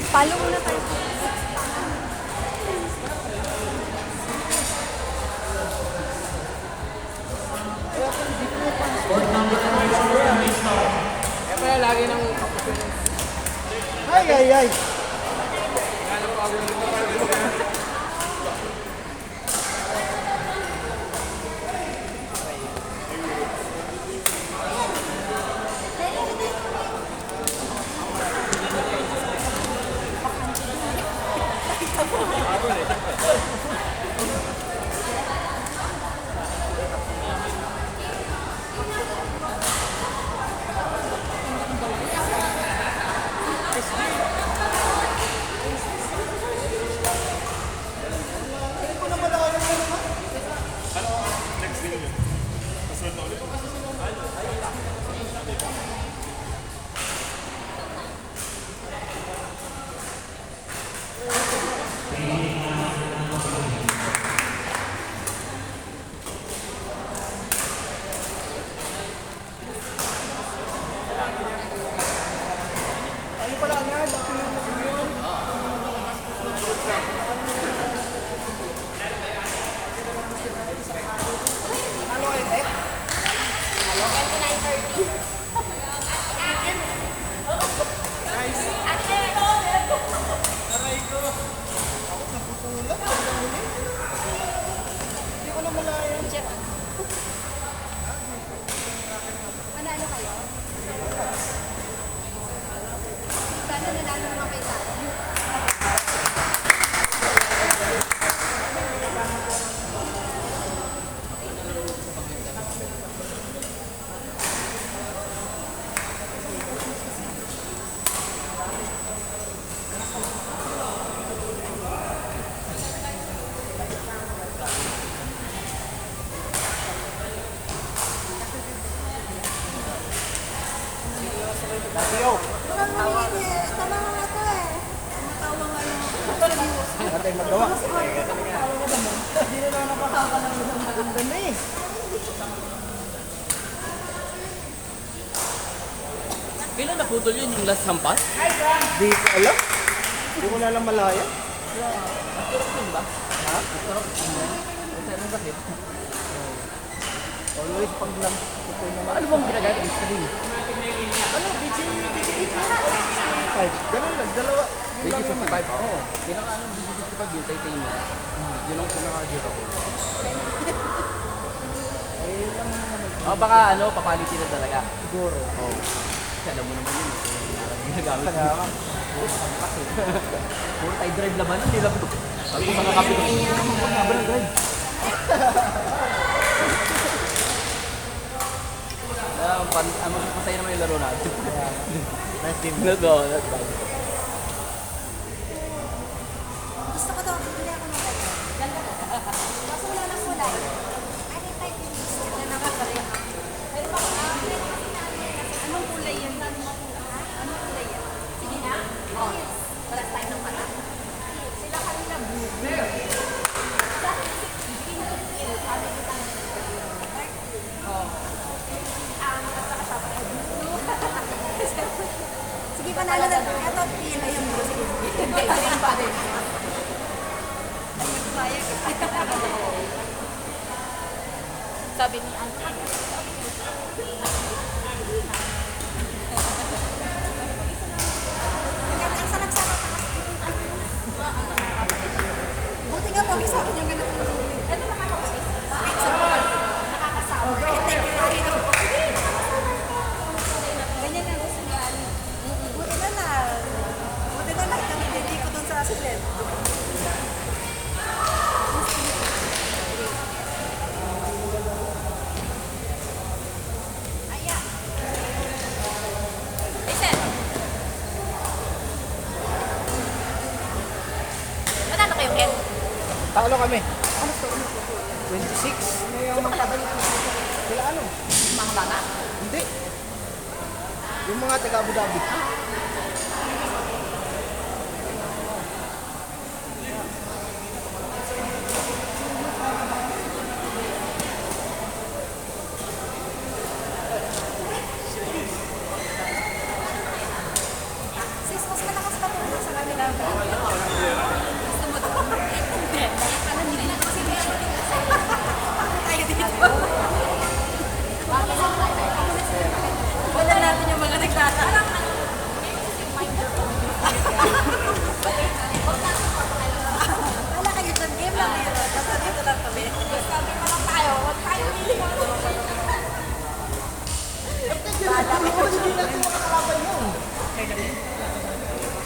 Follow muna tayo. Board number 4, may start. Kaya pala lagi nang kapatid. Ay, ay, ay. Manalo kayo? Sana nanalo naman kayo sa akin. Tama nga ito eh. Matawa nga yung... Natin magawa. Hindi na lang napakakalang ng maganda na eh. Kailan naputol yun yung last hampas? Di ko alam. Di ko na lang malaya. Naturok yun ba? Ha? Naturok yun. Kasi anong sakit? Always pag lang. Ano bang ginagamit? Insulin. Ano? Ay, ganun lang. Dalawa. Yun lang naman. BG55, oo. Pinaka-ano, BG55 yung titanium. Yun ang pinaka-durable. Ayun lang naman. Baka ano, papaliti na talaga. Siguro. Oo. Kasi alam mo naman yun. Ginagamit Kaya mo. nga. Puro tayo drive laban, hindi lang. Sabi ko mga kapit. Hindi naman po laban ng drive. Masaya naman yung laro natin. Nice team. Let's go, let's go. Gusto ko daw, bibili ako ng ganda. Kaso wala nang kulay. Ay, may type yung gusto na nakakareha. Pero baka anong kulay yan? Anong kulay yan? Sige na? Oh, yes. Wala tayo ng mata. Sila kanina blue. Sige, panalo na. Ito, pin. Ayun, bro. Sige. Green pa din. Ay, nagbayag. Sabi ni Anne. Ang sarap-sarap. Buti nga, pogi sa akin yung ganun. Ito nakaka-usis. Nakakasawa. Thank you, Marino. Ganyan ang gusto niya. Buti na lang. Buti na lang. Hindi ko dun sa asilet. Ayan. Listen. Manalo kayo, Ken? Talo kami. 26. Sila ano? Mga bata. Hindi. Yung mga taga Abu Dhabi. Sis, mas malakas pa po sa kanila. Wala kayo dyan, game lang yun. Basta dito lang kami. Sabi pa lang tayo, huwag tayo hiling ako. Hindi natin makakalaban yun.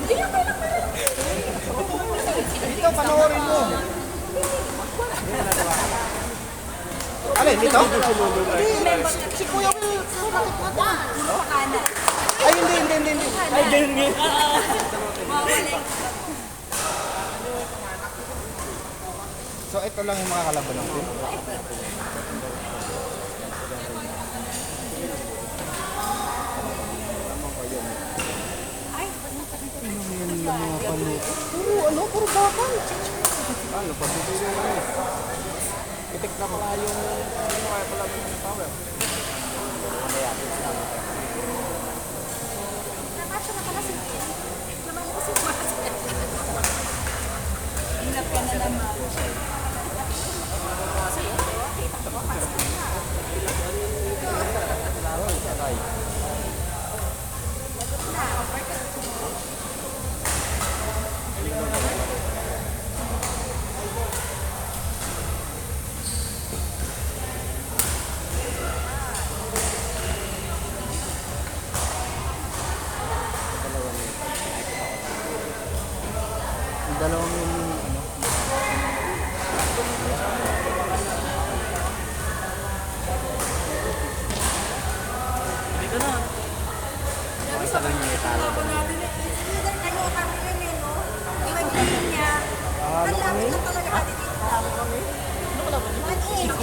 Hindi lang kayo lang. Dito, panoorin mo. Alin, dito? Si Kuya Will, bakit natin? Sa kanan. Ay, hindi. Ay, ganun nga. Mawaling. So, ito lang yung mga kalaban natin. Ay, Puro bakal. Ano, pagsusulo na yun. Itik na pala yung kaya pala ng power. Ano yan? nakasya na pala si Kim. Naman ko si Mas. Hinap ka na naman. Kasi, kita ko kasi na. Yung dalawang yung ano. Hindi ka na. Basta lang yung metalo ba na yun? Either ano kami yun eh, no? Iwan yun niya. Ang lapit na talaga kami dito. 1 inch. 1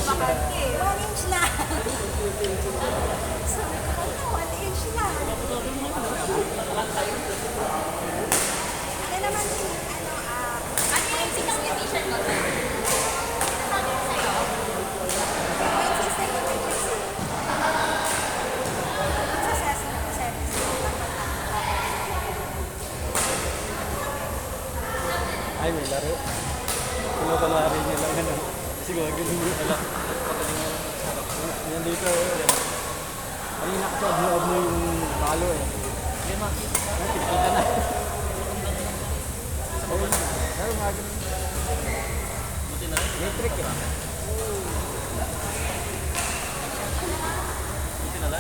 inch na. Sabi ko, 1 inch na. Ano naman si, ano yung sigang yung t-shirt mo? Sabi ko sa'yo. Wednesday sa'yo, Wednesday. Sa Cessna, Ay, may laro. Kung ka lari niya lang ano. Siguro ganun yung alak. Yan dito. Kanina kasi abno yung palo eh. Hindi makita ka. Nakikita na. Pero nga ganun. May trick eh.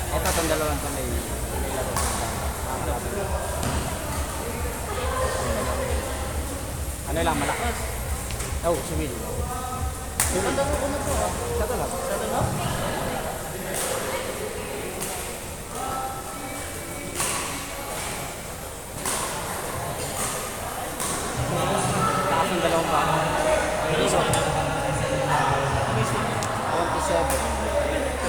Ito itong dalawang ito may laro. Ano lang, malakas. Oh, si Will. Si Will. Sato lang. Taas ng dalawang baka. 27.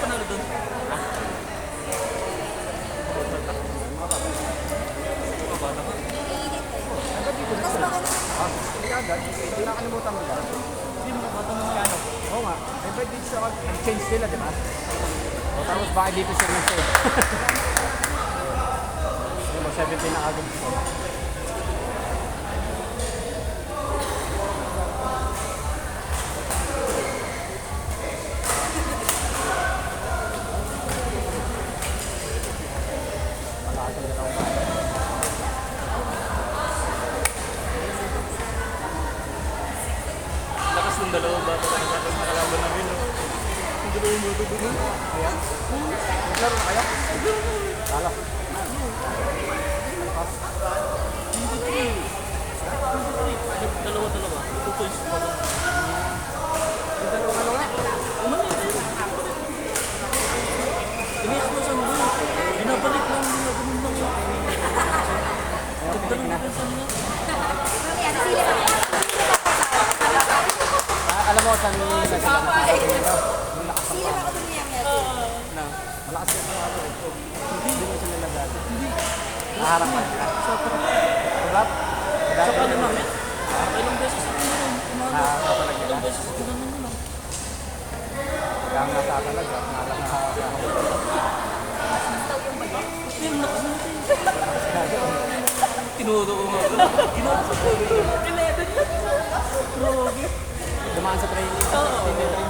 Panalo doon. Tapos baka naman, Ah, hindi agad. Hindi nakalimutan mo lang. Hindi mo kapata mo nga ano. Oo nga. Eh, pwede dito siya nag-change sila, di ba? O tapos bakit dito siya nag-save? Hindi mo, 17 na agad. Malakas ang dalawang bata. Lakas ng dalawang bata na nakalaban namin. Ang dalawang bata doon. Kaya? Naglaro na kaya? Kala. Dalawa. 2 points pa doon. Yung dalawa nga. Iniyak mo saan doon. Binabalik lang nila. Ganun lang yun. Dagdagan na saan nga. mamaya, nasili pa rin. Alam mo, saan yung nagkakasama dito? Yung lakas ng Sili pa ko dun niya, Mel. Na. Malakas yung mga ito. Hindi mo sila nagdali. Hindi. Naharap ka nila. Diba? Sa pala namin. Ilang beses ako naman. Umaga. Nakakatalag nila. Ilang beses ako naman nila. Kaya nga tatalaga. Nalang Yung lakas mo natin. Tinudo ko nga. Ginawa ko. 11 lang. Grabe. tatamaan sa training.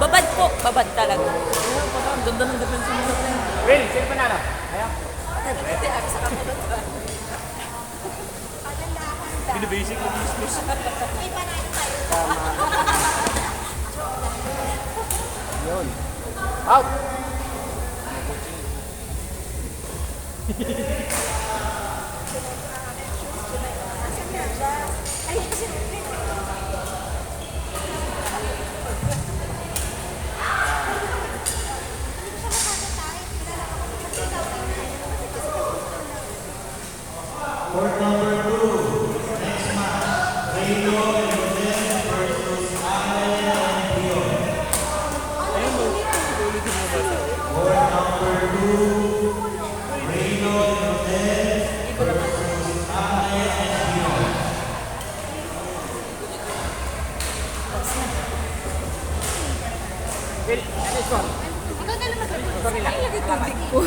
Babad po, babad talaga. Ang ganda ng defense mo sa training. Will, sino panalo? Ayaw. Hindi, ako sa kamunod ba? Binibasic na business. Iba na tayo. Yun. Out! Ay, kasi Court number 2. Next match. Reno and Rodel versus Allen and Dion. Court number 2. Reno and Rodel versus Allen and Dion. Will, ano yung score? ikaw na naman. Score nila. Ay, lagi tubig ko.